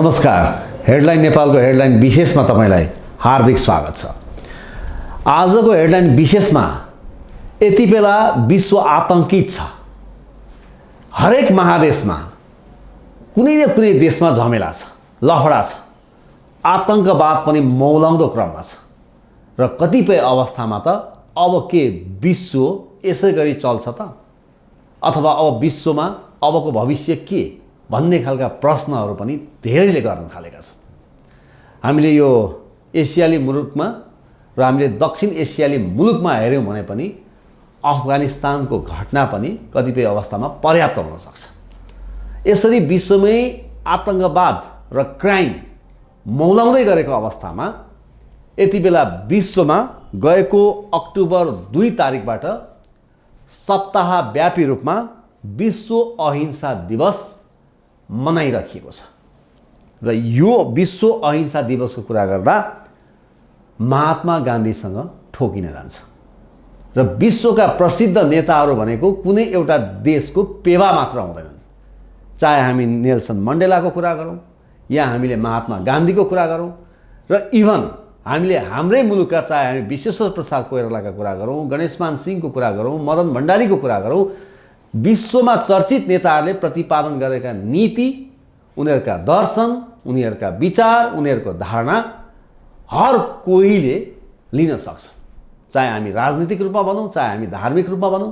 नमस्कार। हेडलाइन नेपालको हेडलाइन विशेषमा तपाईलाई हार्दिक स्वागत छ। आजको हेडलाइन विशेषमा यति बेला विश्व आतंकित छ। हरेक महादेशमा कुनै न कुनै देशमा झमेला छ, लफडा छ, आतंकवाद पनि मौलाउँदो क्रममा छ र कतिपय अवस्थामा त अब के विश्व यसै गरी चल्छ त, अथवा अब विश्वमा अबको भविष्य के भन्ने खालका प्रश्नहरू पनि धेरैले गर्न थालेका छन्। हामीले यो एसियाली मुलुकमा र हामीले दक्षिण एसियाली मुलुकमा हेर्यौँ भने पनि अफगानिस्तानको घटना पनि कतिपय अवस्थामा पर्याप्त हुन सक्छ। यसरी विश्वमै आतंकवाद र क्राइम मौलाउँदै गरेको अवस्थामा यति बेला विश्वमा गएको अक्टोबर 2 तारिकबाट सप्ताहव्यापी रूपमा विश्व अहिंसा दिवस मनाइराखिएको छ र यो विश्व अहिंसा दिवसको कुरा गर्दा महात्मा गान्धीसँग ठोकिन जान्छ र विश्वका प्रसिद्ध नेताहरू भनेको कुनै एउटा देशको पेवा मात्र हुँदैनन्। चाहे हामी नेल्सन मण्डेलाको कुरा गरौँ या हामीले महात्मा गान्धीको कुरा गरौँ र इभन हामीले हाम्रै मुलुकका चाहे हामी विश्वेश्वर प्रसाद कोइरालाका कुरा गरौँ, गणेशमान सिंहको कुरा गरौँ, मदन भण्डारीको कुरा गरौँ, विश्वमा चर्चित नेताहरूले प्रतिपादन गरेका नीति, उनीहरूका दर्शन, उनीहरूका विचार, उनीहरूको धारणा हर कोहीले लिन सक्छ। चाहे हामी राजनीतिक रूपमा भनौँ, चाहे हामी धार्मिक रूपमा भनौँ,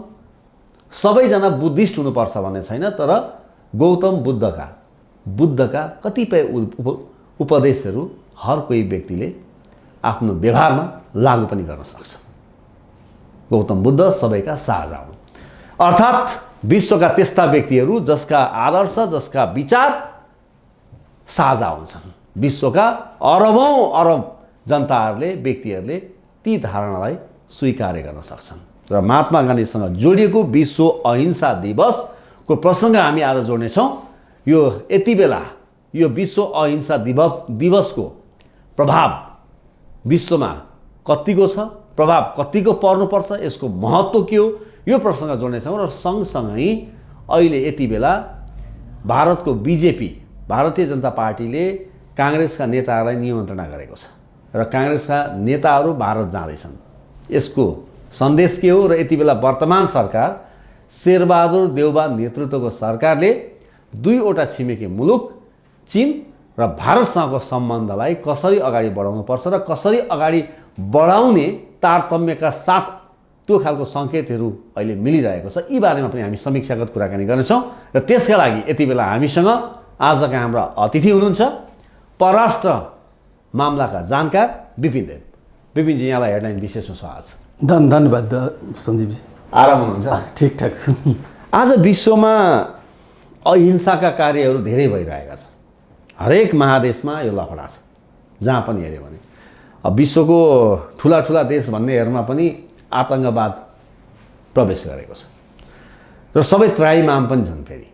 सबैजना बुद्धिस्ट हुनुपर्छ भन्ने छैन। तर गौतम बुद्धका कतिपय उपदेशहरू हर कोही व्यक्तिले आफ्नो व्यवहारमा लागू पनि गर्न सक्छ। गौतम बुद्ध सबैका साझा हुन्, अर्थात् विश्वका त्यस्ता व्यक्तिहरू जसका आदर्श, जसका विचार साझा हुन्छन्। विश्वका अरबौं अरब जनताहरूले, व्यक्तिहरूले ती धारणालाई स्वीकार गर्न सक्छन् र महात्मा गान्धीसँग जोडिएको विश्व अहिंसा दिवसको प्रसङ्ग हामी आज जोड्नेछौँ। यो यति बेला यो विश्व अहिंसा दिवसको प्रभाव विश्वमा कतिको छ, प्रभाव कतिको पर्नुपर्छ, यसको महत्त्व के हो, यो प्रसङ्ग जोड्नेछौँ। र सँगसँगै अहिले यति बेला भारतको बीजेपी, भारतीय जनता पार्टीले काङ्ग्रेसका नेताहरूलाई निमन्त्रणा गरेको छ र काङ्ग्रेसका नेताहरू भारत जाँदैछन्। यसको सन्देश के हो र यति बेला वर्तमान सरकार, शेरबहादुर देउबा नेतृत्वको सरकारले दुईवटा छिमेकी मुलुक चीन र भारतसँगको सम्बन्धलाई कसरी अगाडि बढाउनुपर्छ र कसरी अगाडि बढाउने तारतम्यका साथ त्यो खालको सङ्केतहरू अहिले मिलिरहेको छ, यी बारेमा पनि हामी समीक्षागत कुराकानी गर्नेछौँ। र त्यसका लागि यति बेला हामीसँग आजका हाम्रा अतिथि हुनुहुन्छ परराष्ट्र मामलाका जानकार विपिन देव। विपिनजी, यहाँलाई हेडलाइन विशेषमा स्वागत छ। धन्यवाद सञ्जीवजी। आराम हुनुहुन्छ? ठिकठाक छु। आज विश्वमा अहिंसाका कार्यहरू धेरै भइरहेका छन्। हरेक महादेशमा यो लफडा छ। जहाँ पनि हेऱ्यो भने विश्वको ठुला ठुला देश भन्नेहरूमा पनि आतङ्कवाद प्रवेश गरेको छ र सबै त्राइमाम पनि छन्। फेरि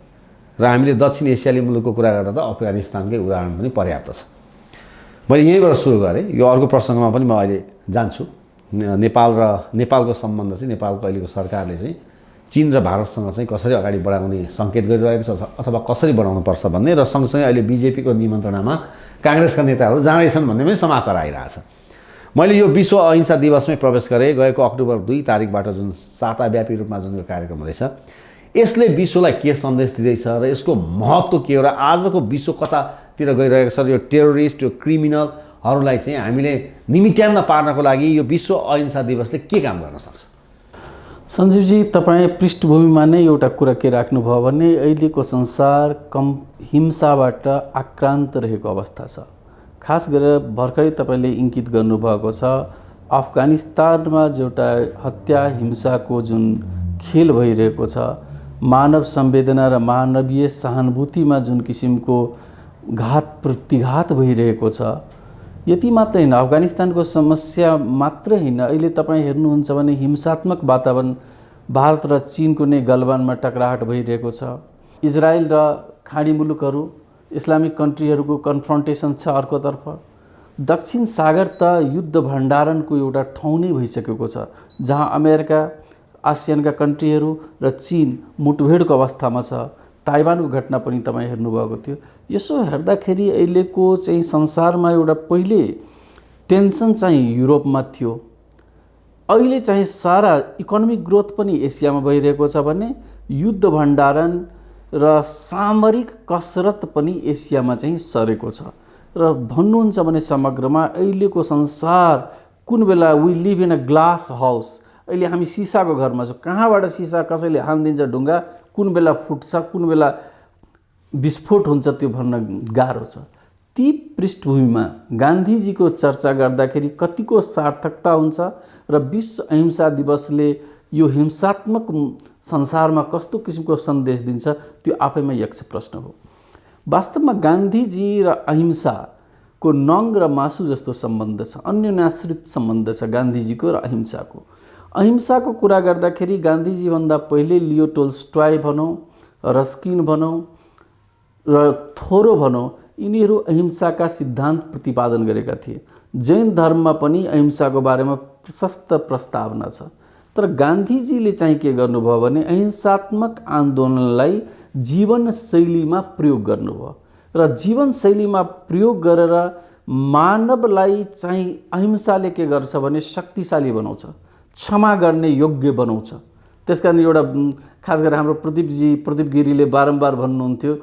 र हामीले दक्षिण एसियाली मुलुकको कुरा गर्दा त अफगानिस्तानकै उदाहरण पनि पर्याप्त छ। मैले यहीँबाट सुरु गरेँ, यो अर्को प्रसङ्गमा पनि म अहिले जान्छु। नेपाल र नेपालको सम्बन्ध चाहिँ नेपालको अहिलेको सरकारले चाहिँ चीन र भारतसँग चाहिँ कसरी अगाडि बढाउने सङ्केत गरिरहेको छ अथवा कसरी बढाउनुपर्छ भन्ने, र सँगसँगै अहिले बिजेपीको निमन्त्रणामा काङ्ग्रेसका नेताहरू जाँदैछन् भन्ने पनि समाचार आइरहेछ। मैले यो विश्व अहिंसा दिवसमै प्रवेश गरेँ। गएको अक्टोबर 2 तारिकबाट जुन साताव्यापी रूपमा जुन यो कार्यक्रम हुँदैछ, यसले विश्वलाई के सन्देश दिँदैछ र यसको महत्त्व के हो र आजको विश्व कतातिर गइरहेको छ र यो टेरोरिस्ट, यो क्रिमिनलहरूलाई चाहिँ हामीले निमिट्याउन पार्नको लागि यो विश्व अहिंसा दिवसले के काम गर्न सक्छ? सञ्जीवजी, तपाईँ पृष्ठभूमिमा नै एउटा कुरा के राख्नुभयो भने अहिलेको संसार हिंसाबाट आक्रान्त रहेको अवस्था छ। खास गरेर भर्खरै तपाईँले इङ्कित गर्नुभएको छ अफगानिस्तानमा एउटा हत्या हिंसाको जुन खेल भइरहेको छ, मानव संवेदना र मानवीय सहानुभूतिमा जुन किसिमको घात प्रतिघात भइरहेको छ। यति मात्रै होइन, अफगानिस्तानको समस्या मात्र होइन, अहिले तपाईँ हेर्नुहुन्छ भने हिंसात्मक वातावरण भारत र चीनको नै गलवानमा टकराहट भइरहेको छ। इजरायल र खाडी मुलुकहरू, इस्लामिक कन्ट्रीहरूको कन्फ्रन्टेसन छ। अर्कोतर्फ दक्षिण सागर त युद्ध भण्डारणको एउटा ठाउँ नै भइसकेको छ, जहाँ अमेरिका, आसियनका कन्ट्रीहरू र चीन मुठभेडको अवस्थामा छ। ताइवानको घटना पनि तपाईँ हेर्नुभएको थियो। यसो हेर्दाखेरि अहिलेको चाहिँ संसारमा एउटा पहिले टेन्सन चाहिँ युरोपमा थियो, अहिले चाहिँ सारा इकोनोमिक ग्रोथ पनि एसियामा भइरहेको छ भने युद्ध भण्डारण र सामरिक कसरत पनि एसियामा चाहिँ सरेको छ। र भन्नुहुन्छ भने समग्रमा अहिलेको संसार कुन बेला we live in a glass house, अहिले हामी सिसाको घरमा छौँ, कहाँबाट सिसा कसैले हानिदिन्छ ढुङ्गा, कुन बेला फुट्छ कुन बेला विस्फोट हुन्छ त्यो भन्न गाह्रो छ। ती पृष्ठभूमिमा गान्धीजीको चर्चा गर्दाखेरि कतिको सार्थकता हुन्छ र विश्व अहिंसा दिवसले यो हिंसात्मक संसारमा कस्तो किसिमको सन्देश दिन्छ त्यो आफैमा यक्ष प्रश्न हो। वास्तवमा गान्धीजी र अहिंसाको नङ र मासु जस्तो सम्बन्ध छ, अन्योन्याश्रित सम्बन्ध छ गान्धीजीको र अहिंसाको। अहिंसाको कुरा गर्दाखेरि गान्धीजीभन्दा पहिले लियो टोल्स्टोय भनौँ, रस्किन भनौँ र थोरो भनौँ, यिनीहरू अहिंसाका सिद्धान्त प्रतिपादन गरेका थिए। जैन धर्ममा पनि अहिंसाको बारेमा प्रशस्त प्रस्तावना छ। तर गान्धीजीले चाहिँ के गर्नुभयो भने अहिंसात्मक आन्दोलनलाई जीवनशैलीमा प्रयोग गर्नुभयो र जीवनशैलीमा प्रयोग गरेर मानवलाई चाहिँ अहिंसाले के गर्छ भने शक्तिशाली बनाउँछ, क्षमा गर्ने योग्य बनाउँछ। त्यसकारण एउटा खास गरेर हाम्रो प्रदीप गिरीले बारम्बार भन्नुहुन्थ्यो,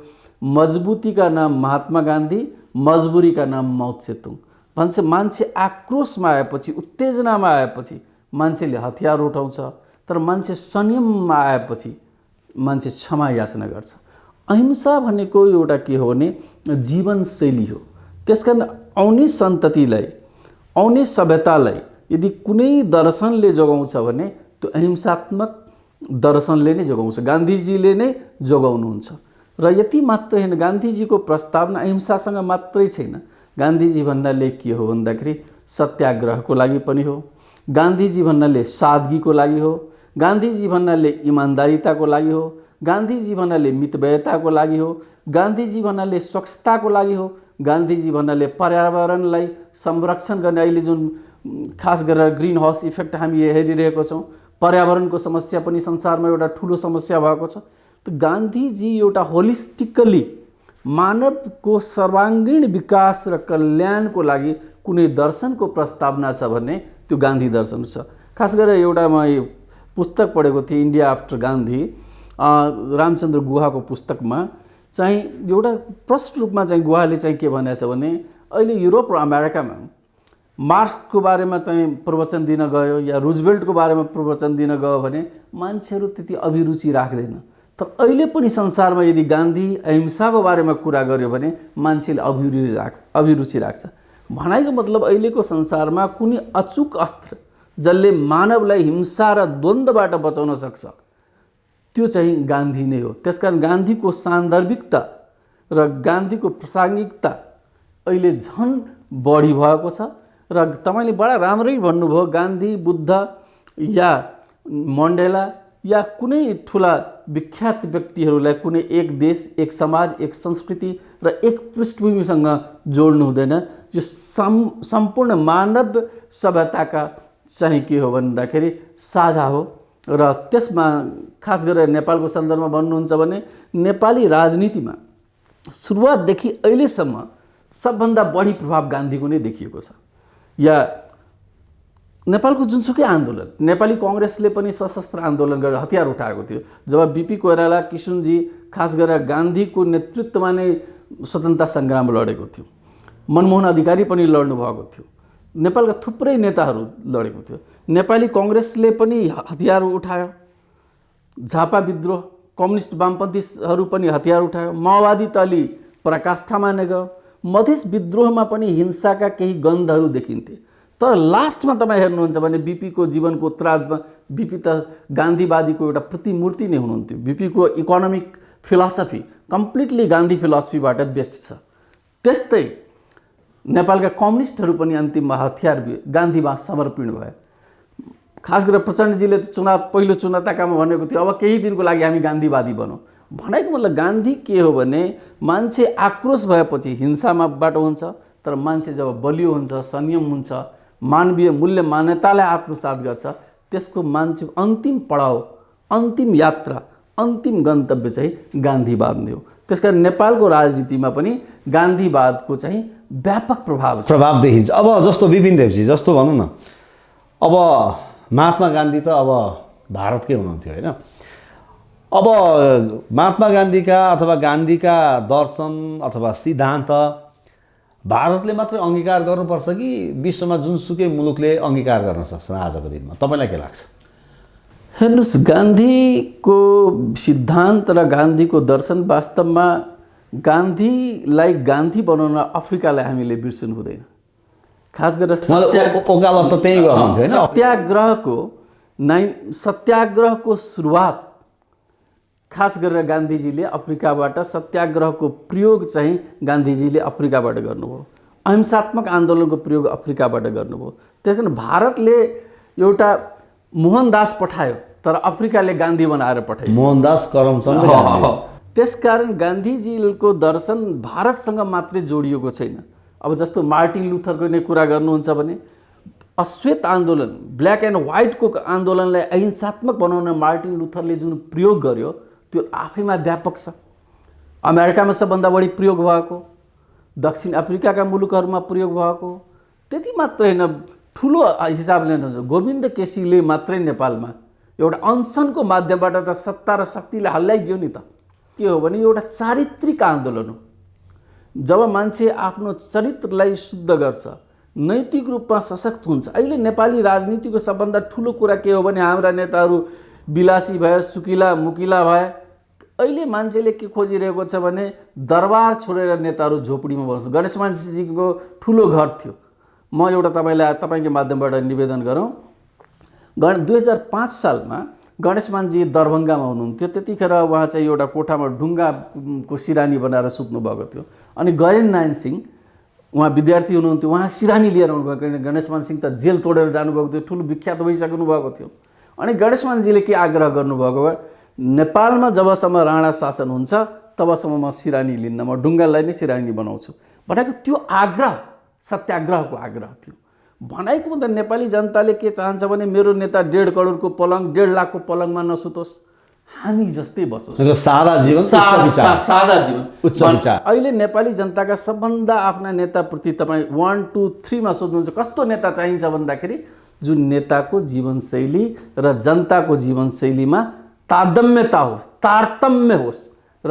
मजबुतीका नाम महात्मा गान्धी, मजबुरीका नाम माओ त्से-तुङ। भन्छ मान्छे आक्रोशमा आएपछि, उत्तेजनामा आएपछि मान्छेले हतियार उठाउँछ, तर मान्छे संयममा आएपछि मान्छे क्षमा याचना गर्छ। अहिंसा भनेको एउटा के हो भने जीवनशैली हो। त्यसकारण आउने सन्ततिलाई, आउने सभ्यतालाई यदि कुनै दर्शनले जोगाउँछ भने त्यो अहिंसात्मक दर्शनले नै जोगाउँछ, गान्धीजीले नै जोगाउनुहुन्छ। र यति मात्रै होइन, गान्धीजीको प्रस्तावना अहिंसासँग मात्रै छैन। गान्धीजी भन्नाले के हो भन्दाखेरि सत्याग्रहको लागि पनि हो, गान्धीजी भन्नाले सादगीको लागि हो, गान्धीजी भन्नाले इमान्दारिताको लागि हो, गान्धीजी भन्नाले मितव्ययताको लागि हो, गान्धीजी भन्नाले स्वच्छताको लागि हो, गान्धीजी भन्नाले पर्यावरणलाई संरक्षण गर्ने, अहिले जुन खास गरेर ग्रिन हाउस इफेक्ट हामी हेरिरहेको छौँ, पर्यावरणको समस्या पनि संसारमा एउटा ठुलो समस्या भएको छ। त गान्धीजी एउटा होलिस्टिकली मानवको सर्वाङ्गीण विकास र कल्याणको लागि कुनै दर्शनको प्रस्तावना छ भने त्यो गान्धी दर्शन छ। खास गरेर एउटा म पुस्तक पढेको थिएँ, इन्डिया आफ्टर गान्धी, रामचन्द्र गुहाको पुस्तकमा चाहिँ एउटा प्रष्ट रूपमा चाहिँ गुहाले चाहिँ के भनेको छ भने अहिले युरोप र अमेरिकामा मार्क्सको बारेमा चाहिँ प्रवचन दिन गयो या रुजवेल्टको बारेमा प्रवचन दिन गयो भने मान्छेहरू त्यति अभिरुचि राख्दैन। तर अहिले पनि संसारमा यदि गान्धी अहिंसाको बारेमा कुरा गर्यो भने मान्छेले अभिरुचि राख्छ। भनाइको मतलब अहिलेको संसारमा कुनै अचूक अस्त्र जसले मानवलाई हिंसा र द्वन्द्वबाट बचाउन सक्छ त्यो चाहिँ गान्धी नै हो। त्यसकारण गान्धीको सान्दर्भिकता र गान्धीको प्रासङ्गिकता अहिले झन् बढी भएको छ। र तपाईँले बडा राम्रै भन्नुभयो, गान्धी, बुद्ध या मण्डेला या कुनै ठुला विख्यात व्यक्तिहरूलाई कुनै एक देश, एक समाज, एक संस्कृति र एक पृष्ठभूमिसँग जोड्नु हुँदैन। यो सम्पूर्ण मानव सभ्यताका चाहिँ के हो भन्दाखेरि साझा हो। र त्यसमा खास गरेर नेपालको सन्दर्भमा भन्नुहुन्छ भने नेपाली राजनीतिमा सुरुवातदेखि अहिलेसम्म सबभन्दा बढी प्रभाव गान्धीको नै देखिएको छ। या नेपालको जुनसुकै आन्दोलन, नेपाली काङ्ग्रेसले पनि सशस्त्र आन्दोलन गरेर हतियार उठाएको थियो। जब बीपी कोइराला, किशुनजी खास गरेर गान्धीको नेतृत्वमा नै स्वतन्त्रता सङ्ग्राम लडेको थियो, मनमोहन अधिकारी पनि लड्नु भएको थियो, नेपालका थुप्रै नेताहरू लडेको थियो। नेपाली काङ्ग्रेसले पनि हतियार उठायो, झापा विद्रोह, कम्युनिस्ट वामपन्थीहरू पनि हतियार उठायो, माओवादी त अलि पराकाष्ठामा नै गयो, मधेस विद्रोहमा पनि हिंसाका केही गन्धहरू देखिन्थे। तर लास्टमा तपाईँ हेर्नुहुन्छ भने बीपीको जीवनको उत्तरार्धमा बीपी त गान्धीवादीको एउटा प्रतिमूर्ति नै हुनुहुन्थ्यो। बीपीको इकोनोमिक फिलोसफी कम्प्लिटली गान्धी फिलोसफीबाट बेस्ड छ। त्यस्तै नेपालका कम्युनिस्टहरू पनि अन्तिममा हतियार गान्धीमा समर्पण भए। खास गरेर प्रचण्डजीले पहिलो चुनावताकामा भनेको थियो, अब केही दिनको लागि हामी गान्धीवादी बनौँ। भनेको मतलब गान्धी के हो भने मान्छे आक्रोश भएपछि हिंसाबाट हुन्छ, तर मान्छे जब बलियो हुन्छ, संयम हुन्छ, मानवीय मूल्य मान्यतालाई आत्मसात गर्छ, त्यसको मान्छे अन्तिम पडाउ, अन्तिम यात्रा अन्तिम गन्तव्य चाहिँ गान्धीवाद नै हो। त्यसकारण नेपालको राजनीतिमा पनि गान्धीवादको चाहिँ व्यापक प्रभाव छ। प्रभाव देखिन्छ। अब जस्तो विपिन देवजी जस्तो भनौँ न, अब महात्मा गान्धी त अब भारतकै हुनुहुन्थ्यो होइन। अब महात्मा गान्धीका अथवा गान्धीका दर्शन अथवा सिद्धान्त भारतले मात्रै अङ्गीकार गर्नुपर्छ कि विश्वमा जुनसुकै मुलुकले अङ्गीकार गर्न सक्छ आजको दिनमा? तपाईँलाई के लाग्छ? हेर्नुहोस्, गान्धीको सिद्धान्त र गान्धीको दर्शन वास्तवमा गान्धीलाई गान्धी बनाउन अफ्रिकालाई हामीले बिर्सनु हुँदैन। खास गरेर ओकालत त त्यही गर्नुहुन्थ्यो होइन। सत्याग्रहको सुरुवात खास गरेर गान्धीजीले अफ्रिकाबाट सत्याग्रहको प्रयोग चाहिँ गान्धीजीले अफ्रिकाबाट गर्नुभयो। अहिंसात्मक आन्दोलनको प्रयोग अफ्रिकाबाट गर्नुभयो। त्यसकारण भारतले एउटा मोहनदास पठायो तर अफ्रिकाले गान्धी बनाएर पठायो। मोहनदास करमचन्द गान्धी। त्यसकारण गान्धीजीको दर्शन भारतसँग मात्रै जोडिएको छैन। अब जस्तो मार्टिन लुथरको नै कुरा गर्नुहुन्छ भने अश्वेत आन्दोलन, ब्ल्याक एन्ड व्हाइटको आन्दोलनलाई अहिंसात्मक बनाउन मार्टिन लुथरले जुन प्रयोग गर्यो त्यो आफैमा व्यापक छ। अमेरिकामा सबभन्दा बढी प्रयोग भएको, दक्षिण अफ्रिकाका मुलुकहरूमा प्रयोग भएको, त्यति मात्र होइन, ठुलो हिसाबले गोविन्द केसीले मात्रै नेपालमा एउटा अनसनको माध्यमबाट त सत्ता र शक्तिलाई हल्लाइदियो नि त। के हो भने एउटा चारित्रिक आन्दोलन हो। जब मान्छे आफ्नो चरित्रलाई शुद्ध गर्छ, नैतिक रूपमा सशक्त हुन्छ। अहिले नेपाली राजनीतिको सबभन्दा ठुलो कुरा के हो भने हाम्रा नेताहरू विलासी भए, सुकिला मुकिला भए। अहिले मान्छेले के खोजिरहेको छ भने दरबार छोडेर नेताहरू झोपडीमा बस्छ। गणेशमानजीको ठुलो घर थियो। म एउटा तपाईँको माध्यमबाट निवेदन गरौँ, 2005 सालमा गणेशमानजी दरभङ्गामा हुनुहुन्थ्यो। त्यतिखेर उहाँ चाहिँ एउटा कोठामा ढुङ्गाको सिरानी बनाएर सुत्नु भएको थियो। अनि गजेन्द्र नारायण सिंह उहाँ विद्यार्थी हुनुहुन्थ्यो, उहाँ सिरानी लिएर आउनुभएको। गणेशमान सिंह त जेल तोडेर जानुभएको थियो, ठुलो विख्यात भइसक्नु भएको थियो। अनि गणेशमानजीले के आग्रह गर्नुभएको भए नेपालमा जबसम्म राणा शासन हुन्छ तबसम्म म सिरानी लिन्न, म ढुङ्गालाई नै सिरानी बनाउँछु भनेको त्यो आग्रह सत्याग्रहको आग्रह थियो। भनेको त नेपाली जनताले के चाहन्छ भने मेरो नेता 1.5 करोडको पलङ 1.5 लाखको पलङमा नसुतोस्, हामी जस्तै बसोस्, सादा जीवन, सादा जीवन, उच्च विचार। अहिले नेपाली जनताका सबभन्दा आफ्ना नेताप्रति तपाईँ 1, 2, 3 मा सोध्नुहुन्छ कस्तो नेता चाहिन्छ भन्दाखेरि जुन नेताको जीवनशैली र जनताको जीवनशैलीमा तारतम्यता होस्, तारतम्य होस् र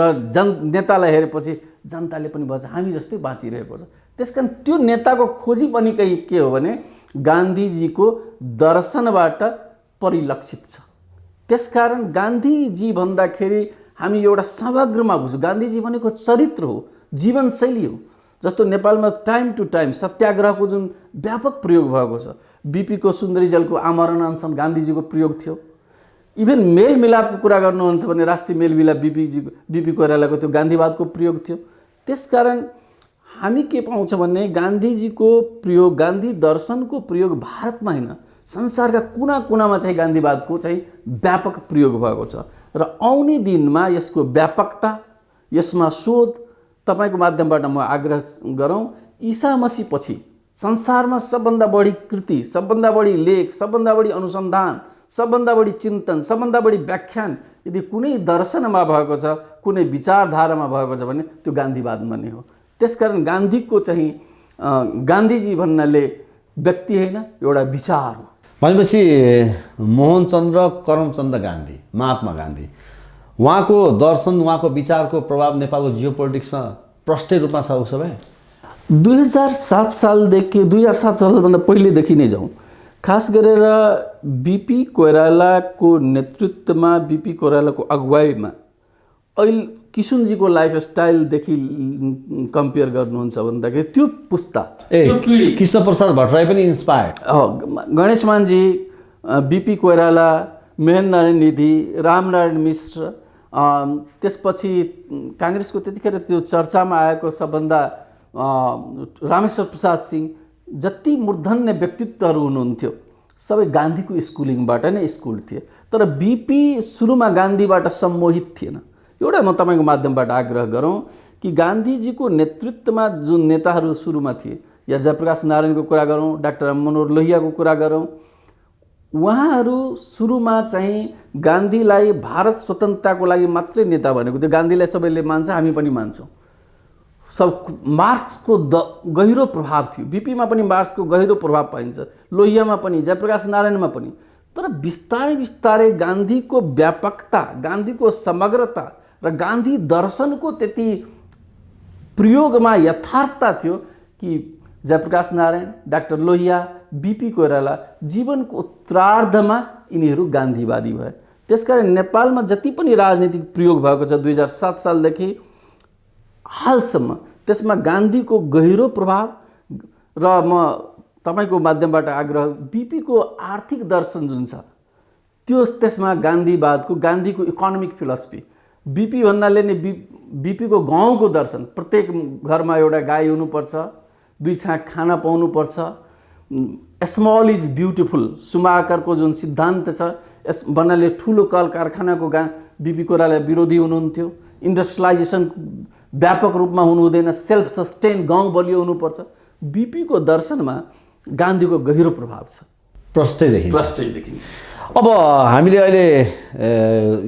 नेतालाई हेरेपछि जनताले पनि भन्छ हामी जस्तै बाँचिरहेको छ। त्यसकारण त्यो नेताको खोजी पनि के हो भने गान्धीजीको दर्शनबाट परिलक्षित छ। त्यसकारण गान्धीजी भन्दाखेरि हामी एउटा समग्रमा बुझ्छौँ। गान्धीजी भनेको चरित्र हो, जीवनशैली हो। जस्तो नेपालमा टाइम टु टाइम सत्याग्रहको जुन व्यापक प्रयोग भएको छ, बीपीको सुन्दरी जलको आमरण अनसन गान्धीजीको प्रयोग थियो। इभन मेलमिलापको कुरा गर्नुहुन्छ भने राष्ट्रिय मेलमिलाप बीपी कोइरालाको त्यो गान्धीवादको प्रयोग थियो। त्यसकारण हामी के पाउँछ भने गान्धीजीको प्रयोग, गान्धी दर्शनको प्रयोग भारतमा होइन संसारका कुना कुनामा चाहिँ गान्धीवादको चाहिँ व्यापक प्रयोग भएको छ। र आउने दिनमा यसको व्यापकता, यसमा शोध तपाईँको माध्यमबाट म आग्रह गरौँ। ईसा मसीह पछि संसारमा सबभन्दा बढी कृति, सबभन्दा बढी लेख, सबभन्दा बढी अनुसन्धान, सबभन्दा बढी चिन्तन, सबभन्दा बढी व्याख्यान यदि कुनै दर्शनमा भएको छ, कुनै विचारधारामा भएको छ भने त्यो गान्धीवादमा नै हो। त्यसकारण गान्धीको चाहिँ गान्धीजी भन्नाले व्यक्ति होइन, एउटा विचार हो। भनेपछि मोहनचन्द्र करमचन्द गान्धी, महात्मा गान्धी, उहाँको दर्शन, उहाँको विचारको प्रभाव नेपालको जियो पोलिटिक्समा प्रष्टै रूपमा छ उसो भए? 2007 सालदेखि 2007 सालभन्दा पहिलेदेखि नै जाउँ, खास गरेर बीपी कोइरालाको नेतृत्वमा, बीपी कोइरालाको अगुवाईमा अहिले किशुनजीको लाइफस्टाइलदेखि कम्पेयर गर्नुहुन्छ भन्दाखेरि त्यो पुस्ता, त्यो पिँढी, कृष्ण प्रसाद भट्टराई पनि इन्सपायर्ड। गणेशमानजी, बीपी कोइराला, महेन्द्र नारायण निधि, रामनारायण मिश्र, त्यसपछि काङ्ग्रेसको त्यतिखेर त्यो चर्चामा आएको सबभन्दा रामेश्वर प्रसाद सिंह, जति मूर्धन्य व्यक्तित्वहरू हुनुहुन्थ्यो सबै गान्धीको स्कुलिङबाट नै स्कुल थिए। तर बीपी सुरुमा गान्धीबाट सम्मोहित थिएन। एउटा म तपाईँको माध्यमबाट आग्रह गरौँ कि गान्धीजीको नेतृत्वमा जुन नेताहरू सुरुमा थिए, या जयप्रकाश नारायणको कुरा गरौँ, डाक्टर मनोहर लोहियाको कुरा गरौँ, उहाँहरू सुरुमा चाहिँ गान्धीलाई भारत स्वतन्त्रताको लागि मात्रै नेता भनेको थियो। गान्धीलाई सबैले मान्छ, हामी पनि मान्छौँ। सब मार्क्सको गहिरो प्रभाव थियो। बीपीमा पनि मार्क्सको गहिरो प्रभाव पाइन्छ, लोहियामा पनि, जयप्रकाश नारायणमा पनि। तर बिस्तारै बिस्तारै गान्धीको व्यापकता, गान्धीको समग्रता र गान्धी दर्शनको त्यति प्रयोगमा यथार्थता थियो कि जयप्रकाश नारायण, डाक्टर लोहिया, बीपी कोइराला जीवनको उत्तरार्धमा यिनीहरू गान्धीवादी भए। त्यसकारण नेपालमा जति पनि राजनीतिक प्रयोग भएको छ 2007 सालदेखि हालसम्म, त्यसमा गान्धीको गहिरो प्रभाव र म तपाईको माध्यमबाट आग्रह, बीपीको आर्थिक दर्शन जुन छ त्यो त्यसमा गान्धीवादको, गान्धीको इकोनोमिक फिलोसफी, बीपी भन्नाले नै बीपीको गाउँको दर्शन, प्रत्येक घरमा एउटा गाई हुनुपर्छ, 2 छाक खाना पाउनुपर्छ, स्मल इज ब्युटिफुल, सुमाकरको जुन सिद्धान्त छ, यस भन्नाले ठुलो कल कारखानाको बीपी कोइराला विरोधी हुनुहुन्थ्यो। इन्डस्ट्रियलाइजेसन व्यापक रूपमा हुनु हुँदैन, सेल्फ सस्टेन गाउँ बलियो हुनुपर्छ। बीपीको दर्शनमा गान्धीको गहिरो प्रभाव छ, प्रष्टै देखिन्छ। अब हामीले अहिले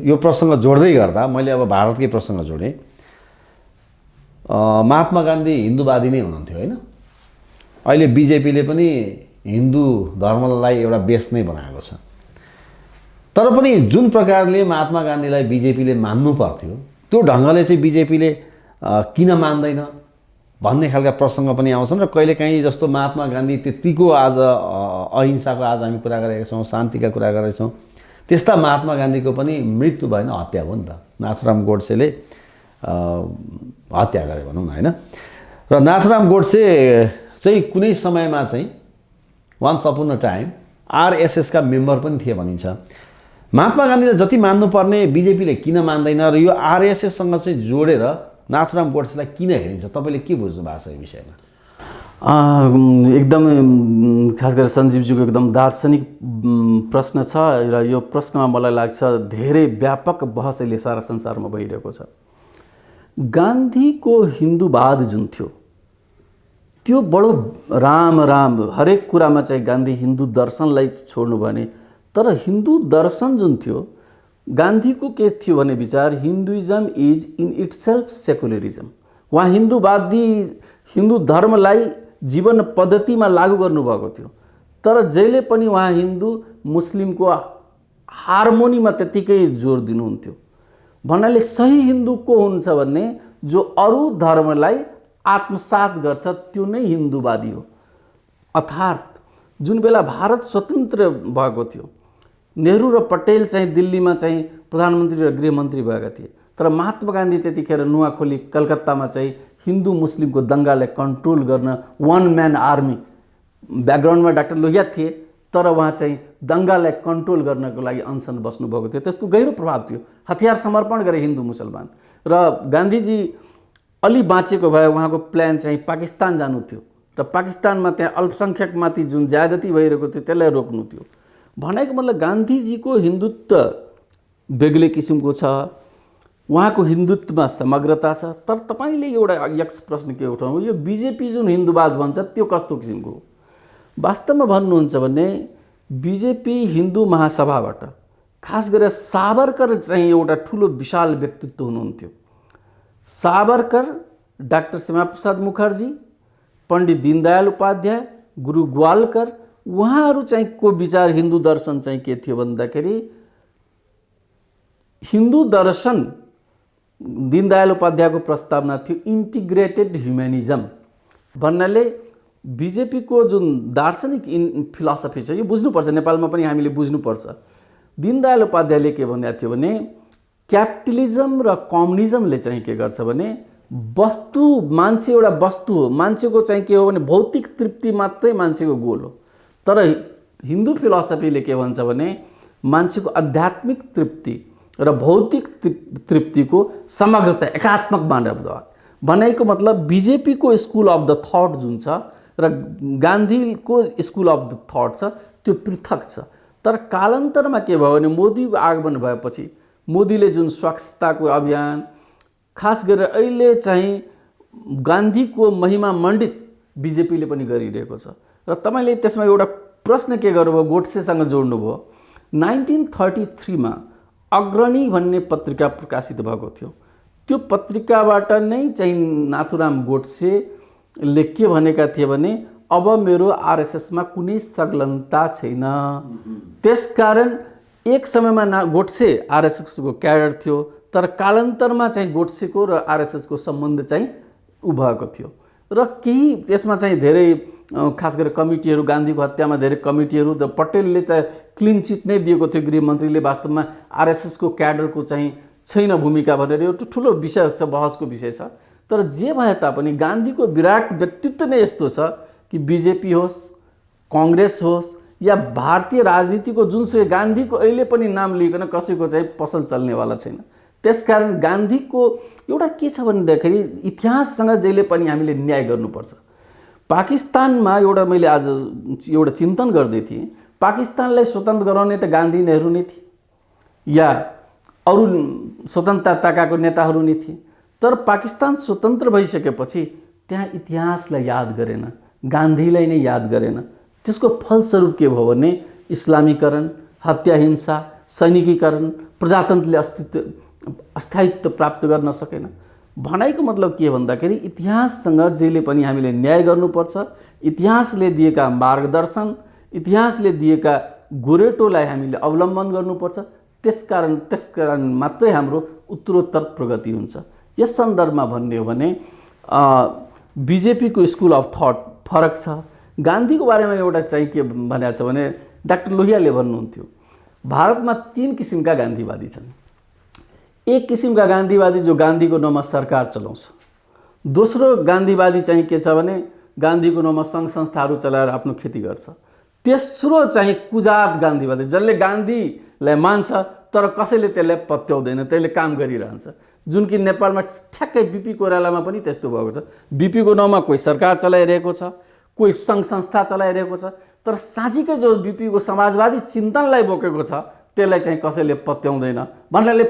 यो प्रसङ्ग जोड्दै गर्दा मैले अब भारतकै प्रसङ्ग जोडेँ। महात्मा गान्धी हिन्दूवादी नै हुनुहुन्थ्यो होइन? अहिले बिजेपीले पनि हिन्दू धर्मलाई एउटा बेस नै बनाएको छ। तर पनि जुन प्रकारले महात्मा गान्धीलाई बिजेपीले मान्नु पर्थ्यो त्यो ढङ्गले चाहिँ बिजेपीले किन मान्दैन भन्ने खालका प्रसङ्ग पनि आउँछन्। र कहिलेकाहीँ जस्तो महात्मा गान्धी त्यतिको आज अहिंसाको आज हामी कुरा गरेका छौँ, शान्तिका कुरा गरेका छौँ, त्यस्ता महात्मा गान्धीको पनि मृत्यु भएन, हत्या हो नि त। नाथुराम गोडसेले हत्या गरे भनौँ न होइन? र नाथुराम गोडसे चाहिँ कुनै समयमा चाहिँ वान्स अपुन अ टाइम आरएसएसका मेम्बर पनि थिए भनिन्छ। महात्मा गान्धीलाई जति मान्नुपर्ने बिजेपीले किन मान्दैन र यो आरएसएससँग चाहिँ जोडेर नाथुराम गोडसेलाई किन हेरिन्छ? तपाईँले के बुझ्नु भएको छ यो विषयमा? एकदमै खास गरेर सञ्जीवजीको एकदम दार्शनिक प्रश्न छ र यो प्रश्नमा मलाई लाग्छ धेरै व्यापक बहस अहिले सारा संसारमा भइरहेको छ। गान्धीको हिन्दूवाद जुन थियो त्यो बडो राम हरेक कुरामा चाहिँ गान्धी हिन्दू दर्शनलाई छोड्नु भने, तर हिन्दू दर्शन जुन थियो गान्धीको के थियो भने विचार, हिन्दुइजम इज इन इट्सेल्फ सेकुलरिजम। उहाँ हिन्दूवादी हिन्दू धर्मलाई जीवन पद्धतिमा लागू गर्नुभएको थियो, तर जहिले पनि उहाँ हिन्दू मुस्लिमको हार्मोनीमा त्यतिकै जोड दिनुहुन्थ्यो। भन्नाले सही हिन्दू को हुन्छ भन्ने जो अरू धर्मलाई आत्मसात गर्छ त्यो नै हिन्दूवादी हो। अर्थात् जुन बेला भारत स्वतन्त्र भएको थियो, नेहरू र पटेल चाहिँ दिल्लीमा चाहिँ प्रधानमन्त्री र गृहमन्त्री भएका थिए, तर महात्मा गान्धी त्यतिखेर नुवाखोली कलकत्तामा चाहिँ हिन्दू मुस्लिमको दङ्गालाई कन्ट्रोल गर्न वान म्यान आर्मी, ब्याकग्राउन्डमा डाक्टर लोहिया थिए, तर उहाँ चाहिँ दङ्गालाई कन्ट्रोल गर्नको लागि अनसन बस्नुभएको थियो। त्यसको गहिरो प्रभाव थियो। हतियार समर्पण गरे हिन्दू मुसलमान। र गान्धीजी अलि बाँचेको भए उहाँको प्लान चाहिँ पाकिस्तान जानु थियो र पाकिस्तानमा त्यहाँ अल्पसङ्ख्यकमाथि जुन ज्यादती भइरहेको थियो त्यसलाई रोक्नु थियो। भनेको मतलब गान्धीजीको हिन्दुत्व बेग्लै किसिमको छ, उहाँको हिन्दुत्वमा समग्रता छ। तर तपाईँले एउटा यक्स प्रश्न के उठाउनु, यो बिजेपी जुन हिन्दूवाद भन्छ त्यो कस्तो किसिमको हो? वास्तवमा भन्नुहुन्छ भने बिजेपी हिन्दू महासभाबाट, खास गरेर सावरकर चाहिँ एउटा ठुलो विशाल व्यक्तित्व हुनुहुन्थ्यो। सावरकर, डाक्टर श्यामाप्रसाद मुखर्जी, पण्डित दीनदयाल उपाध्याय, गुरु ग्वालकर, उहाँहरू चाहिँ को विचार हिन्दू दर्शन चाहिँ के थियो भन्दाखेरि, हिन्दू दर्शन दीनदयाल उपाध्यायको प्रस्तावना थियो इन्टिग्रेटेड ह्युमेनिजम भन्नाले बिजेपीको जुन दार्शनिक फिलोसफी छ यो बुझ्नुपर्छ, नेपालमा पनि हामीले बुझ्नुपर्छ। दीनदयाल उपाध्यायले के भनेको थियो भने क्यापिटलिजम र कम्युनिजमले चाहिँ के गर्छ भने वस्तु, मान्छे एउटा वस्तु हो, मान्छेको चाहिँ के हो भने भौतिक तृप्ति मात्रै मान्छेको गोल हो। तर हिन्दू फिलोसफीले के भन्छ भने मान्छेको आध्यात्मिक तृप्ति र भौतिक तृप्तिको समग्रता, एकात्मक मानववाद भनेको मतलब बिजेपीको स्कुल अफ द थट जुन छ र गान्धीको स्कुल अफ द थट छ त्यो पृथक छ। तर कालान्तरमा के भयो भने मोदीको आगमन भएपछि मोदीले जुन स्वच्छताको अभियान, खास गरेर अहिले चाहिँ गान्धीको महिमा मण्डित बिजेपीले पनि गरिरहेको छ र तपाईँले त्यसमा एउटा प्रश्न के गर्नुभयो गोडसेसँग जोड्नुभयो। 1933 अग्रणी भन्ने पत्रिका प्रकाशित भएको थियो। त्यो पत्रिकाबाट नै चाहिँ नाथुराम गोडसेले के भनेका थिए भने अब मेरो आरएसएसमा कुनै संलग्नता छैन। त्यसकारण एक समयमा गोडसे आरएसएसको क्याडर थियो, तर कालान्तरमा चाहिँ गोडसेको र आरएसएसको सम्बन्ध चाहिँ उभएको थियो र केही त्यसमा चाहिँ धेरै खास गरेर कमिटीहरू, गान्धीको हत्यामा धेरै कमिटीहरू, त पटेलले त क्लिन चिट नै दिएको थियो गृहमन्त्रीले, वास्तवमा आरएसएसको क्याडरको चाहिँ छैन भूमिका भनेर एउटा ठुलो विषय छ, बहसको विषय छ। तर जे भए तापनि गान्धीको विराट व्यक्तित्व नै यस्तो छ कि बिजेपी होस्, कांग्रेस होस् या भारतीय राजनीतिको जुनसुकै गान्धीको अहिले पनि नाम लिइकन कसैको चाहिँ पसल चल्नेवाला छैन। त्यसकारण गान्धीको एउटा के छ भन्दाखेरि इतिहाससँग जहिले पनि हामीले न्याय गर्नुपर्छ। पाकिस्तानमा एउटा मैले आज एउटा चिन्तन गर्दै थिएँ, पाकिस्तानलाई स्वतन्त्र गराउने त गान्धी नेहरू नै थिए या अरू स्वतन्त्रताका नेताहरू नै थिए, तर पाकिस्तान स्वतन्त्र भइसकेपछि त्यहाँ इतिहासलाई याद गरेन, गान्धीलाई नै याद गरेन। त्यसको फलस्वरूप के भयो भने इस्लामीकरण, हत्या, हिंसा, सैनिकीकरण, प्रजातन्त्रले अस्थायित्व प्राप्त गर्न सकेन। भनाइको मतलब के भन्दाखेरि इतिहाससँग जहिले पनि हामीले न्याय गर्नुपर्छ। इतिहासले दिएका मार्गदर्शन, इतिहासले दिएका गोरेटोलाई हामीले अवलम्बन गर्नुपर्छ। त्यसकारण मात्रै हाम्रो उत्तरोत्तर प्रगति हुन्छ। यस सन्दर्भमा भन्ने हो भने बिजेपीको स्कुल अफ थट फरक छ। गान्धीको बारेमा एउटा चाहिँ के भनेको छ भने डाक्टर लोहियाले भन्नुहुन्थ्यो, भारतमा 3 किसिमका गान्धीवादी छन्। एक किसिमका गान्धीवादी जो गान्धीको नाममा सरकार चलाउँछ। दोस्रो गान्धीवादी चाहिँ के छ भने गान्धीको नाममा सङ्घ संस्थाहरू चलाएर आफ्नो खेती गर्छ। तेस्रो चाहिँ कुजात गान्धीवादी, जसले गान्धीलाई मान्छ तर कसैले त्यसलाई पत्याउँदैन, त्यसले काम गरिरहन्छ। जुन कि नेपालमा ठ्याक्कै बिपी कोइरालामा पनि त्यस्तो भएको छ। बिपीको नाममा कोही सरकार चलाइरहेको छ, कोही सङ्घ संस्था चलाइरहेको छ, तर साँच्चीकै जो बिपीको समाजवादी चिन्तनलाई बोकेको छ त्यसलाई चाहिँ कसैले पत्याउँदैन। भन्नाले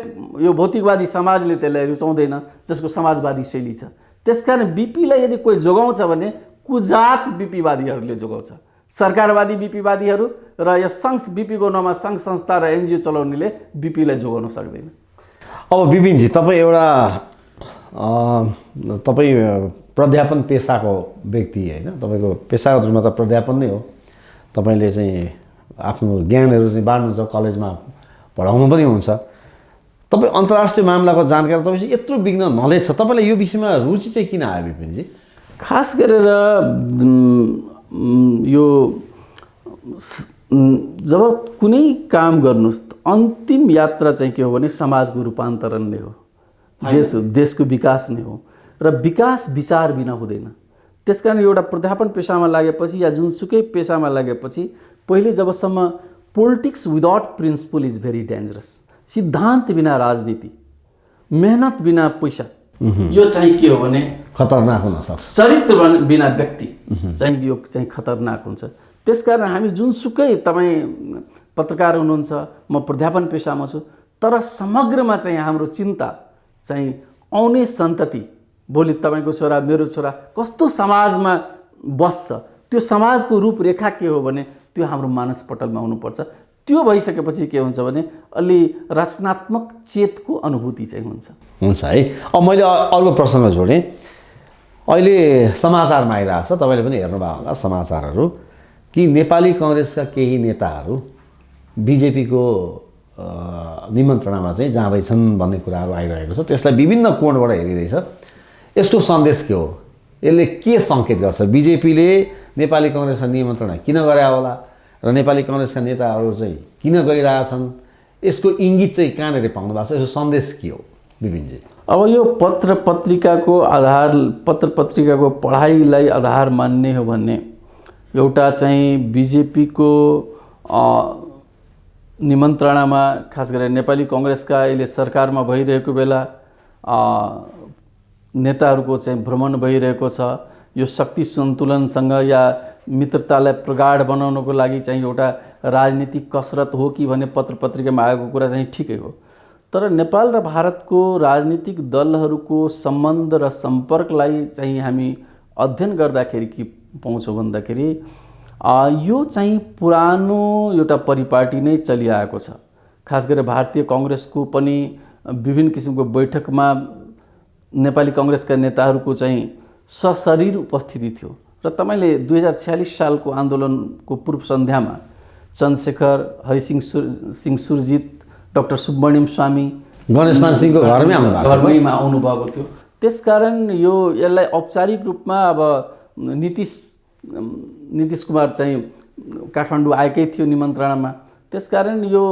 यो भौतिकवादी समाजले त्यसलाई रुचाउँदैन, जसको समाजवादी शैली छ। त्यसकारण बिपीलाई यदि कोही जोगाउँछ भने कुजात बिपीवादीहरूले जोगाउँछ। सरकारवादी बिपीवादीहरू र यो सङ्घ बिपीको नाममा सङ्घ संस्था र एनजिओ चलाउनेले बिपीलाई जोगाउन सक्दैन। अब विपिनजी, तपाईँ एउटा तपाईँ प्राध्यापन पेसाको व्यक्ति होइन, तपाईँको पेसागत रूपमा त प्राध्यापन नै हो। तपाईँले चाहिँ आफ्नो ज्ञानहरू चाहिँ बाँड्नुहुन्छ, कलेजमा पढाउनु पनि हुन्छ। तपाईँ अन्तर्राष्ट्रिय मामलाको जानकारी, तपाईँसँग यत्रो विघ्न नलेज छ, तपाईँलाई यो विषयमा रुचि चाहिँ किन आयो विपिनजी? खास गरेर यो जब कुनै काम गर्नुहोस् अन्तिम यात्रा चाहिँ के हो भने समाजको रूपान्तरण नै हो, देशको विकास नै हो र विकास विचार बिना हुँदैन। त्यसकारण एउटा प्राध्यापन पेसामा लागेपछि या जुनसुकै पेसामा लागेपछि पहिले जबसम्म politics without principle is very dangerous. सिद्धान्त बिना राजनीति, मेहनत बिना पैसा, यो चाहिँ के हो भने खतरनाक हुन सक्छ। चरित्र बिना व्यक्ति चाहिँ यो चाहिँ खतरनाक हुन्छ। त्यसकारण हामी जुनसुकै तपाईँ पत्रकार हुनुहुन्छ, म प्राध्यापन पेसामा छु, तर समग्रमा चाहिँ हाम्रो चिन्ता चाहिँ आउने सन्तति, भोलि तपाईँको छोरा, मेरो छोरा कस्तो समाजमा बस्छ, त्यो समाजको रूपरेखा के हो भने त्यो हाम्रो मानसपटलमा आउनुपर्छ। त्यो भइसकेपछि के हुन्छ भने अलि रचनात्मक चेतको अनुभूति चाहिँ हुन्छ है। अब मैले अर्को प्रसङ्ग जोडेँ। अहिले समाचारमा आइरहेको छ, तपाईँले पनि हेर्नुभयो होला समाचारहरू, कि नेपाली काङ्ग्रेसका केही नेताहरू बिजेपीको निमन्त्रणामा चाहिँ जाँदैछन् भन्ने कुराहरू आइरहेको छ। त्यसलाई विभिन्न कोणबाट हेरिँदैछ। यसको सन्देश के हो? यसले के सङ्केत गर्छ? बिजेपीले नेपाली काङ्ग्रेसका निमन्त्रणा किन गरे होला र नेपाली काङ्ग्रेसका नेताहरू चाहिँ किन गइरहेछन्? यसको इङ्गित चाहिँ कहाँनिर पाउनु भएको छ? यसको सन्देश के हो विपिनजी? अब यो पत्र पत्रिकाको पढाइलाई आधार मान्ने हो भने एउटा चाहिँ बिजेपीको निमन्त्रणामा, खास गरेर नेपाली काङ्ग्रेसका अहिले सरकारमा भइरहेको बेला नेताहरूको चाहिँ भ्रमण भइरहेको छ। यो शक्ति सन्तुलनसँग या मित्रतालाई प्रगाढ बनाउनको लागि चाहिँ एउटा राजनीतिक कसरत हो कि भन्ने पत्रिकामा आएको कुरा चाहिँ ठिकै हो। तर नेपाल र भारतको राजनीतिक दलहरूको सम्बन्ध र सम्पर्कलाई चाहिँ हामी अध्ययन गर्दाखेरि के पाउँछौँ भन्दाखेरि यो चाहिँ पुरानो एउटा परिपाटी नै चलिआएको छ। खास गरेर भारतीय कांग्रेसको पनि विभिन्न किसिमको बैठकमा नेपाली कांग्रेसका नेताहरूको चाहिँ सशरीर उपस्थिति थियो र तपाईले 2046 सालको आन्दोलनको पूर्व सन्ध्यामा चन्द्रशेखर, हरिसिंह सिंह सुरजित, डाक्टर सुब्रमण्यम स्वामी गणेशमान सिंहको घरमै आउनुभएको थियो। त्यसकारण यसलाई औपचारिक रूपमा अब नीतिश कुमार चाहिँ काठमाडौँ आएकै थियो निमन्त्रणामा। त्यसकारण यो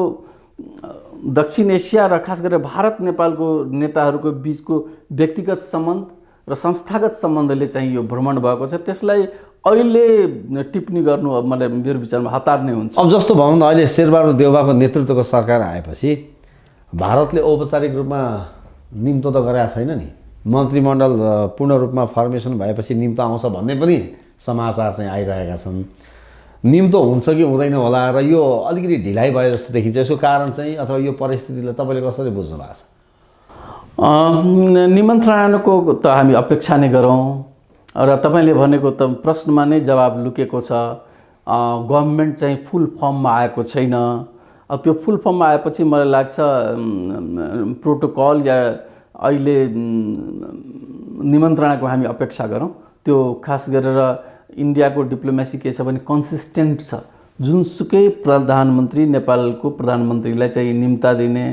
दक्षिण एसिया र खास गरेर भारत नेपालको नेताहरूको बीचको व्यक्तिगत सम्बन्ध र संस्थागत सम्बन्धले चाहिँ यो भ्रमण भएको छ। त्यसलाई अहिले टिप्पणी गर्नु अब मलाई मेरो विचारमा हतार नै हुन्छ। अब जस्तो भनौँ न, अहिले शेरबहादुर देउवाको नेतृत्वको सरकार आएपछि भारतले औपचारिक रूपमा निम्तो त गरेका छैन नि। मन्त्रीमण्डल पूर्ण रूपमा फर्मेसन भएपछि निम्तो आउँछ भन्ने पनि समाचार चाहिँ आइरहेका छन्। निम्तो हुन्छ कि हुँदैन होला र यो अलिकति ढिलाइ भयो जस्तो देखिन्छ। यसको कारण चाहिँ अथवा यो परिस्थितिलाई तपाईँले कसरी बुझ्नु भएको छ? निमन्त्रणाको त हामी अपेक्षा नै गरौँ र तपाईँले भनेको त प्रश्नमा नै जवाब लुकेको छ। गभर्नमेन्ट चाहिँ फुल फर्ममा आएको छैन। त्यो फुल फर्ममा आएपछि मलाई लाग्छ प्रोटोकल या अहिले निमन्त्रणाको हामी अपेक्षा गरौँ। त्यो खास गरेर इन्डियाको डिप्लोमेसी के छ भने कन्सिस्टेन्ट छ। जुनसुकै प्रधानमन्त्री नेपालको प्रधानमन्त्रीलाई चाहिँ निम्ता दिने,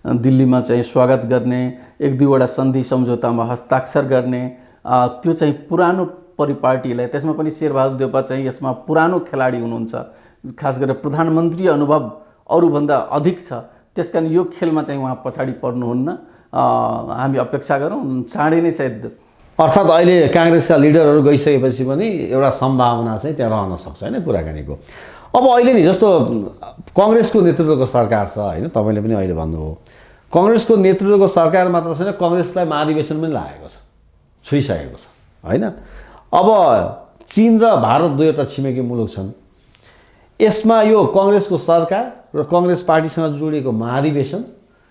दिल्लीमा चाहिँ स्वागत गर्ने, एक दुईवटा सन्धि सम्झौतामा हस्ताक्षर गर्ने, त्यो चाहिँ पुरानो परिपाटीलाई, त्यसमा पनि शेरबहादुर देउवा चाहिँ यसमा पुरानो खेलाडी हुनुहुन्छ। खास गरेर प्रधानमन्त्री अनुभव अरूभन्दा अधिक छ। त्यसकारण यो खेलमा चाहिँ उहाँ पछाडि पर्नुहुन्न। हामी अपेक्षा गरौँ चाँडै नै सायद। अर्थात् अहिले काङ्ग्रेसका लिडरहरू गइसकेपछि पनि एउटा सम्भावना चाहिँ त्यहाँ रहन सक्छ होइन कुराकानीको। अब अहिले नि जस्तो काङ्ग्रेसको नेतृत्वको सरकार छ होइन, तपाईँले पनि अहिले भन्नुभयो काङ्ग्रेसको नेतृत्वको सरकार मात्र छैन, काङ्ग्रेसलाई महाधिवेशन पनि लागेको छ, छुइसकेको छ होइन। अब चीन र भारत दुईवटा छिमेकी मुलुक छन्। यसमा यो काङ्ग्रेसको सरकार र काङ्ग्रेस पार्टीसँग जोडिएको महाधिवेशन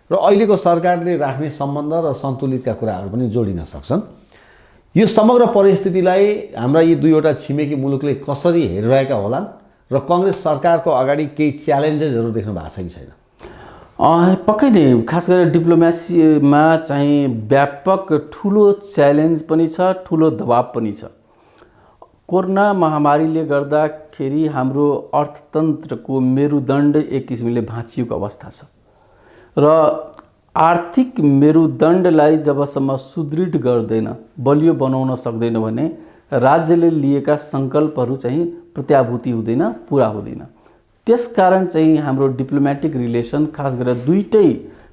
र अहिलेको सरकारले राख्ने सम्बन्ध र सन्तुलितका कुराहरू पनि जोडिन सक्छन्। यो समग्र परिस्थितिलाई हाम्रा यी दुईवटा छिमेकी मुलुकले कसरी हेरिरहेका होलान् र काङ्ग्रेस सरकारको अगाडि केही च्यालेन्जेसहरू देख्नु भएको छ कि छैन? पक्कै नै खास गरेर डिप्लोमेसीमा चाहिँ व्यापक ठुलो च्यालेन्ज पनि छ, ठुलो दबाब पनि छ। कोरोना महामारीले गर्दाखेरि हाम्रो अर्थतन्त्रको मेरुदण्ड एक किसिमले भाँचिएको अवस्था छ र आर्थिक मेरुदण्डलाई जबसम्म सुदृढ गर्दैन, बलियो बनाउन सक्दैन भने राज्यले लिएका सङ्कल्पहरू चाहिँ प्रत्याभूति हुँदैन, पुरा हुँदैन। त्यसकारण चाहिँ हाम्रो डिप्लोमेटिक रिलेसन खास गरेर दुईटै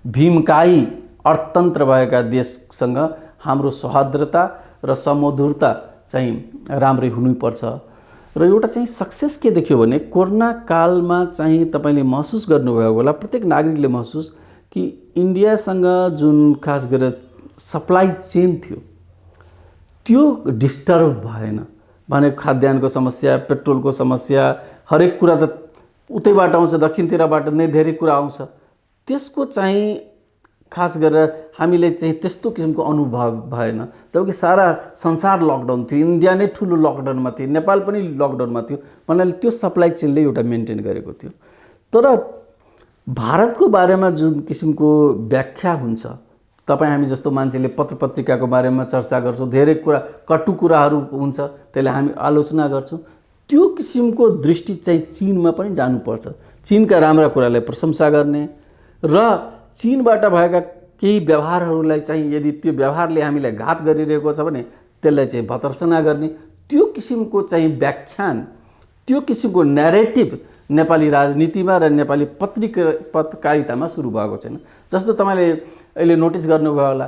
भीमकाई अर्थतन्त्र भएका देशसँग हाम्रो सौहार्द्रता र समधुरता चाहिँ राम्रै हुनुपर्छ। र एउटा चाहिँ सक्सेस के देख्यो भने कोरोना कालमा चाहिँ तपाईँले महसुस गर्नुभएको होला, प्रत्येक नागरिकले महसुस कि इन्डियासँग जुन खास गरेर सप्लाई चेन थियो त्यो डिस्टर्ब भएन भने खाद्यान्नको समस्या, पेट्रोलको समस्या, हरेक कुरा त उतैबाट आउँछ, दक्षिणतिरबाट नै धेरै कुरा आउँछ। त्यसको चाहिँ खास गरेर हामीले चाहिँ त्यस्तो किसिमको अनुभव भएन। जबकि सारा संसार लकडाउन थियो, इन्डिया नै ठुलो लकडाउनमा थियो, नेपाल पनि लकडाउनमा थियो भन्नाले त्यो सप्लाई चेनले एउटा मेन्टेन गरेको थियो। तर भारतको बारेमा जुन किसिमको व्याख्या हुन्छ, तपाईँ हामी जस्तो मान्छेले पत्र पत्रिकाको बारेमा चर्चा गर्छौँ, धेरै कुरा कटु कुराहरू हुन्छ, त्यसलाई हामी आलोचना गर्छौँ। त्यो किसिमको दृष्टि चाहिँ चीनमा पनि जानुपर्छ। चीनका राम्रा कुरालाई प्रशंसा गर्ने र चीनबाट भएका केही व्यवहारहरूलाई चाहिँ यदि त्यो व्यवहारले हामीलाई घात गरिरहेको छ भने त्यसलाई चाहिँ भर्त्सना गर्ने, त्यो किसिमको चाहिँ व्याख्यान, त्यो किसिमको न्यारेटिभ नेपाली राजनीतिमा र नेपाली पत्रकारितामा सुरु भएको छैन। जस्तो तपाईँले अहिले नोटिस गर्नुभयो होला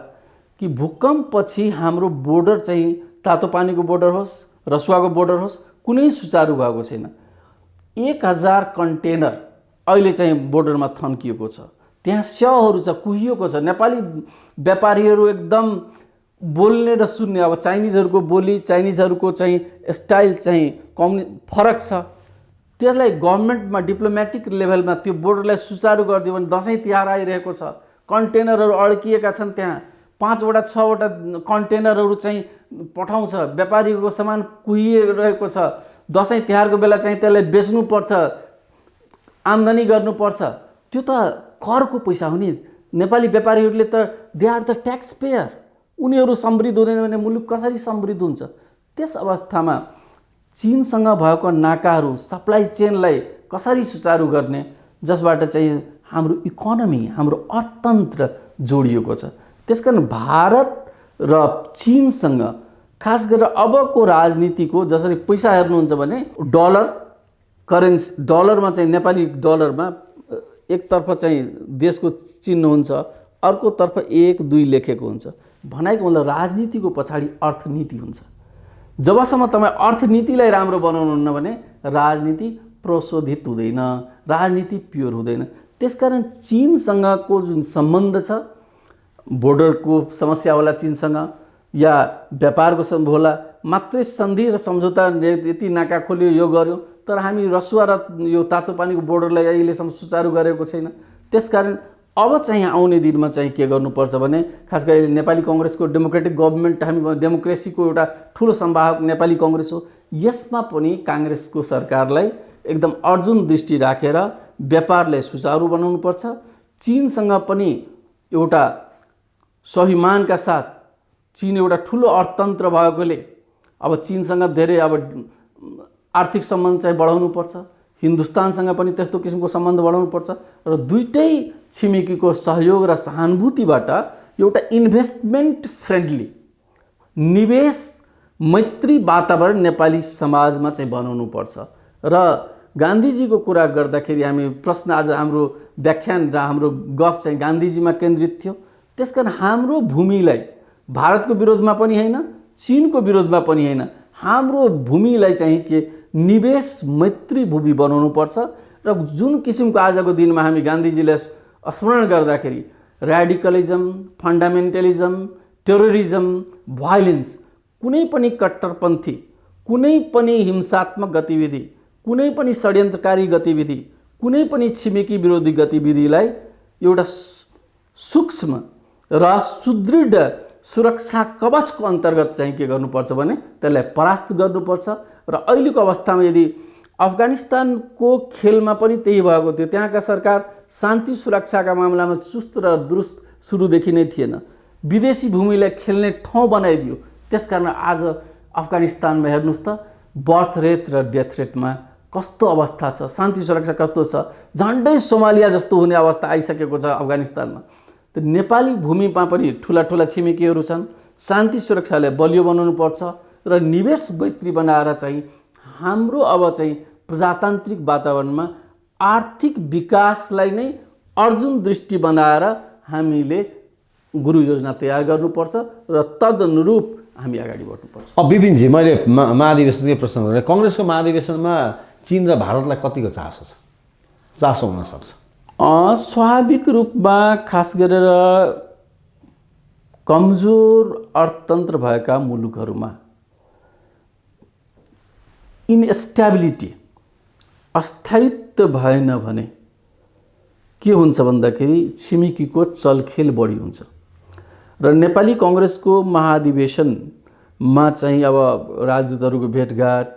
कि भूकम्पपछि हाम्रो बोर्डर चाहिँ तातो पानीको बोर्डर होस्, रसुवाको बोर्डर होस्, कुनै सुचारू भएको छैन। 1000 कन्टेनर अहिले चाहिँ बोर्डरमा थन्किएको छ, त्यहाँ स्याउहरू छ, कुहिएको छ। नेपाली व्यापारीहरू एकदम बोल्ने र सुन्ने, अब चाइनिजहरूको बोली, चाइनिजहरूको चाहिँ स्टाइल चाहिँ फरक छ। त्यसलाई गभर्नमेन्टमा डिप्लोमेटिक लेभलमा त्यो बोर्डरलाई सुचारू गरिदियो भने दसैँ तिहार आइरहेको छ, कन्टेनरहरू अड्किएका छन्, त्यहाँ 5वटा 6वटा कन्टेनरहरू चाहिँ पठाउँछ, व्यापारीहरूको सामान कुहिरहेको छ, दसैँ तिहारको बेला चाहिँ त्यसलाई बेच्नुपर्छ, आम्दानी गर्नुपर्छ, त्यो त करको पैसा हो नि। नेपाली व्यापारीहरूले त they are the tax payer. उनीहरू समृद्ध हुँदैन भने मुलुक कसरी समृद्ध हुन्छ? त्यस अवस्थामा चीनसँग भएको नाकाहरू, सप्लाई चेनलाई कसरी सुचारू गर्ने, जसबाट चाहिँ हाम्रो इकोनोमी, हाम्रो अर्थतन्त्र जोडिएको छ। त्यसकारण भारत र चीनसँग खास गरेर अबको राजनीतिको, जसरी पैसा हेर्नुहुन्छ भने डलर करेन्सी, डलरमा चाहिँ नेपाली डलरमा एकतर्फ चाहिँ देशको चिन्ह हुन्छ, अर्कोतर्फ 1-2 लेखेको हुन्छ। भनाइको मतलब राजनीतिको पछाडि अर्थनीति हुन्छ। जबसम्म तपाईँ अर्थनीतिलाई राम्रो बनाउनुहुन्न भने राजनीति प्रशोधित हुँदैन, राजनीति प्योर हुँदैन। त्यसकारण चीनसँगको जुन सम्बन्ध छ, बोर्डरको समस्या होला चीनसँग या व्यापारको सम्बन्ध होला, मात्रै सन्धि र सम्झौता यति नाका खोल्यो, यो गर्यो, तर हामी रसुवा र यो तातो पानीको बोर्डरलाई अहिलेसम्म सुचारू गरेको छैन। त्यसकारण अब चाहिँ आउने दिनमा चाहिँ के गर्नुपर्छ भने खास गरी नेपाली कांग्रेसको डेमोक्रेटिक गभर्नमेन्ट, हामी डेमोक्रेसीको एउटा ठुलो संवाहक नेपाली कांग्रेस हो। यसमा पनि कांग्रेसको सरकारलाई एकदम अर्जुन दृष्टि राखेर व्यापारलाई सुचारू बनाउनुपर्छ। चीनसँग पनि एउटा स्वाभिमानका साथ, चीन एउटा ठुलो अर्थतन्त्र भएकोले अब चीनसँग धेरै अब आर्थिक सम्बन्ध चाहिँ बढाउनुपर्छ। हिन्दुस्तानसँग पनि त्यस्तो किसिमको सम्बन्ध बढाउनुपर्छ र दुईटै छिमेकीको सहयोग र सहानुभूतिबाट एउटा इन्भेस्टमेन्ट फ्रेन्डली, निवेश मैत्री वातावरण नेपाली समाजमा चाहिँ बनाउनुपर्छ। र गान्धीजीको कुरा गर्दाखेरि हामी प्रश्न, आज हाम्रो व्याख्यान र हाम्रो गफ चाहिँ गान्धीजीमा केन्द्रित थियो। त्यसकारण हाम्रो भूमिलाई भारतको विरोधमा पनि होइन, चीनको विरोधमा पनि होइन, हाम्रो भूमिलाई चाहिँ के निवेश मैत्री भूमि बनाउनुपर्छ। र जुन किसिमको आजको दिनमा हामी गान्धीजीलाई स्मरण गर्दाखेरि र्याडिकलिजम, फन्डामेन्टलिजम, टेरोरिजम, भायोलेन्स, कुनै पनि कट्टरपन्थी, कुनै पनि हिंसात्मक गतिविधि, कुनै पनि षड्यन्त्रकारी गतिविधि, कुनै पनि छिमेकी विरोधी गतिविधिलाई एउटा सूक्ष्म र सुदृढ सुरक्षा कवचको अन्तर्गत चाहिँ के गर्नुपर्छ भने त्यसलाई परास्त गर्नुपर्छ। र अहिलेको अवस्थामा यदि अफगानिस्तानको खेलमा पनि त्यही भएको थियो, त्यहाँका सरकार शान्ति सुरक्षाका मामलामा चुस्त र दुरुस्त सुरुदेखि नै थिएन, विदेशी भूमिलाई खेल्ने ठाउँ बनाइदियो। त्यसकारण आज अफगानिस्तानमा हेर्नुहोस् त बर्थ रेट र डेथ रेटमा कस्तो अवस्था छ, शान्ति सुरक्षा कस्तो छ, झन्डै सोमालिया जस्तो हुने अवस्था आइसकेको छ अफगानिस्तानमा। त नेपाली भूमिमा पनि ठुला ठुला छिमेकीहरू छन्। शान्ति सुरक्षालाई बलियो बनाउनुपर्छ र निवेश मैत्री बनाएर चाहिँ हाम्रो अब चाहिँ प्रजातान्त्रिक वातावरणमा आर्थिक विकासलाई नै अर्जुन दृष्टि बनाएर हामीले गुरु योजना तयार गर्नुपर्छ र तदनुरूप हामी अगाडि बढ्नुपर्छ। अब विपिनजी, मैले महाधिवेशनकै प्रश्न गरेँ, कांग्रेसको महाधिवेशनमा चीन र भारतलाई कतिको चासो हुन सक्छ? स्वाभाविक रूपमा खास गरेर कमजोर अर्थतन्त्र भएका मुलुकहरूमा इनस्टेबिलिटी, अस्थायित्व भएन भने के हुन्छ भन्दाखेरि छिमेकीको चलखेल बढी हुन्छ। र नेपाली कांग्रेसको महाधिवेशनमा चाहिँ अब राजदूतहरूको भेटघाट,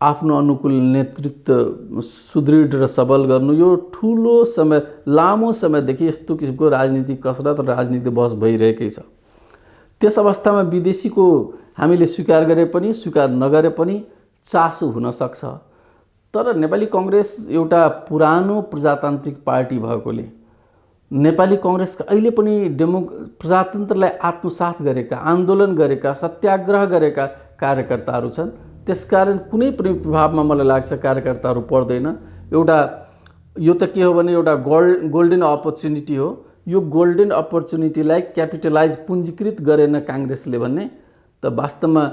आफ्नो अनुकूल नेतृत्व सुदृढ र सबल गर्नु, यो ठुलो समय, लामो समयदेखि यस्तो किसिमको राजनीतिक कसरत र राजनीतिक बहस भइरहेकै छ। त्यस अवस्थामा विदेशीको हामीले स्वीकार गरे पनि स्वीकार नगरे पनि चासो हुन सक्छ। तर नेपाली कांग्रेस एउटा पुरानो प्रजातान्त्रिक पार्टी भएकोले नेपाली कांग्रेस अहिले पनि प्रजातन्त्रलाई आत्मसात गरेका, आन्दोलन गरेका, सत्याग्रह गरेका कार्यकर्ताहरू छन्। त्यसकारण कुनै पनि प्रभावमा मलाई लाग्छ कार्यकर्ताहरू पर्दैन। एउटा यो त के हो भने एउटा गोल्डन अपर्च्युनिटी हो। यो गोल्डन अपर्च्युनिटीलाई क्यापिटलाइज, पुञ्जीकृत गरेन कांग्रेसले भने त वास्तवमा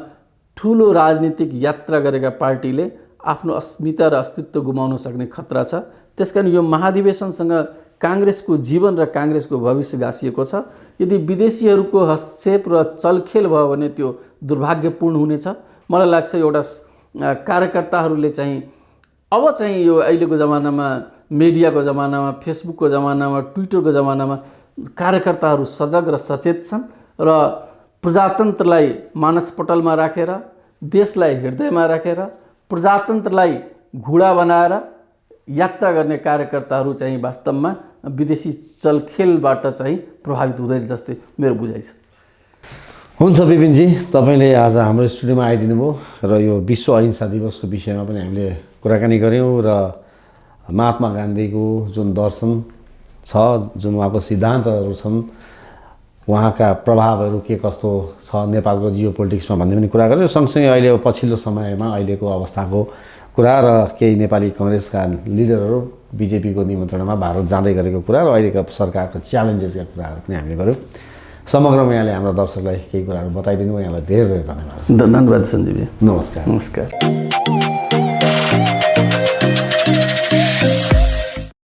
ठुलो राजनीतिक यात्रा गरेका पार्टीले आफ्नो अस्मिता र अस्तित्व गुमाउन सक्ने खतरा छ। त्यसकारण यो महाधिवेशनसँग कांग्रेसको जीवन र कांग्रेसको भविष्य गाँसिएको छ। यदि विदेशीहरूको हस्तक्षेप र चलखेल भयो भने त्यो दुर्भाग्यपूर्ण हुनेछ। मलाई लाग्छ एउटा कार्यकर्ताहरूले चाहिँ अब चाहिँ यो अहिलेको जमानामा, मिडियाको जमानामा, फेसबुकको जमानामा, ट्विटरको जमानामा कार्यकर्ताहरू सजग र सचेत छन् र प्रजातन्त्रलाई मानसपटलमा राखेर, देशलाई हृदयमा राखेर, प्रजातन्त्रलाई घुडा बनाएर यात्रा गर्ने कार्यकर्ताहरू चाहिँ वास्तवमा विदेशी चलखेलबाट चाहिँ प्रभावित हुँदैन जस्तै मेरो बुझाइ छ। हुन्छ विपिनजी, तपाईँले आज हाम्रो स्टुडियोमा आइदिनु भयो र यो विश्व अहिंसा दिवसको विषयमा पनि हामीले कुराकानी गऱ्यौँ र महात्मा गान्धीको जुन दर्शन छ, जुन उहाँको सिद्धान्तहरू छन्, उहाँका प्रभावहरू के कस्तो छ नेपालको जियो पोलिटिक्समा भन्ने पनि कुरा गऱ्यौँ। सँगसँगै अहिले पछिल्लो समयमा अहिलेको अवस्थाको कुरा र केही नेपाली कङ्ग्रेसका लिडरहरू बिजेपीको निमन्त्रणामा भारत जाँदै गरेको कुरा र अहिलेको सरकारको च्यालेन्जेसका कुराहरू पनि हामीले गऱ्यौँ। समग्रमा यहाँले हाम्रो दर्शकलाई केही कुराहरू बताइदिनु भयो, यहाँलाई धेरै धेरै धन्यवाद। धन्यवाद सञ्जीवजी। नमस्कार। नमस्कार।